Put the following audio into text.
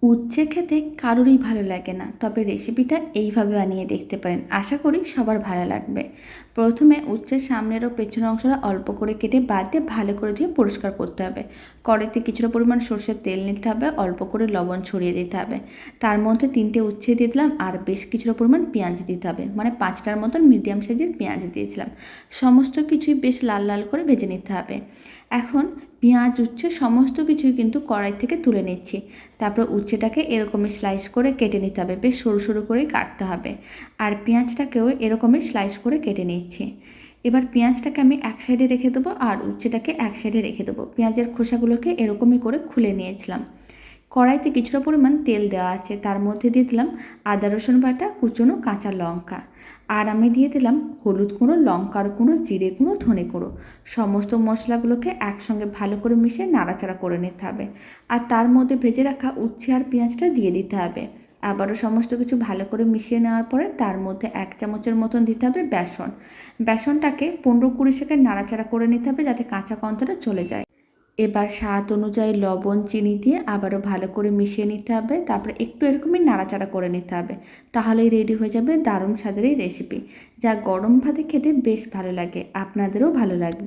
উচ্ছে খেতে কারোরই ভালো লাগে না, তবে রেসিপিটা এইভাবে বানিয়ে দেখতে পারেন, আশা করি সবার ভালো লাগবে। প্রথমে উচ্ছের সামনের ও পেছনের অংশটা অল্প করে কেটে বাদ দিয়ে ভালো করে ধুয়ে পরিষ্কার করতে হবে। কড়াইতে কিছুটা পরিমাণ সর্ষের তেল নিতে হবে, অল্প করে লবণ ছড়িয়ে দিতে হবে। তার মধ্যে 3টে উচ্ছে দিয়ে দিলাম আর বেশ কিছুটা পরিমাণ পেঁয়াজ দিতে হবে, মানে 5টার মতন মিডিয়াম সাইজের পেঁয়াজ দিয়েছিলাম। সমস্ত কিছুই বেশ লাল লাল করে ভেজে নিতে হবে। এখন পেঁয়াজ উচ্ছে সমস্ত কিছুই কিন্তু কড়াই থেকে তুলে নিচ্ছি। তারপর উচ্ছেটাকে এরকমই স্লাইস করে কেটে নিতে হবে, বেশ সরু সরু করেই কাটতে হবে। আর পেঁয়াজটাকেও এরকমই স্লাইস করে কেটে নিচ্ছি। এবার পেঁয়াজটাকে আমি এক সাইডে রেখে দেবো আর উচ্ছেটাকে এক সাইডে রেখে দেবো। পেঁয়াজের খোসাগুলোকে এরকমই করে খুলে নিয়েছিলাম। কড়াইতে কিছুটা পরিমাণ তেল দেওয়া আছে, তার মধ্যে দিয়ে দিলাম আদা রসুন বাটা, কুচনো কাঁচা লঙ্কা। আর আমি দিয়ে দিলাম হলুদ গুঁড়ো, লঙ্কার গুঁড়ো, জিরে গুঁড়ো, ধনে গুঁড়ো। সমস্ত মশলাগুলোকে একসঙ্গে ভালো করে মিশিয়ে নাড়াচাড়া করে নিতে হবে। আর তার মধ্যে ভেজে রাখা উচ্ছে আর পেঁয়াজটা দিয়ে দিতে হবে। আবারও সমস্ত কিছু ভালো করে মিশিয়ে নেওয়ার পরে তার মধ্যে 1 চামচের মতন দিতে হবে বেসন। বেসনটাকে 15-20 সেকেন্ড নাড়াচাড়া করে নিতে হবে যাতে কাঁচা গন্ধটা চলে যায়। এবার স্বাদ অনুযায়ী লবণ, চিনি দিয়ে আবারও ভালো করে মিশিয়ে নিতে হবে। তারপরে একটু এরকমই নাড়াচাড়া করে নিতে হবে। তাহলেই রেডি হয়ে যাবে দারুণ স্বাদের এই রেসিপি, যা গরম ভাতে খেতে বেশ ভালো লাগে, আপনাদেরও ভালো লাগবে।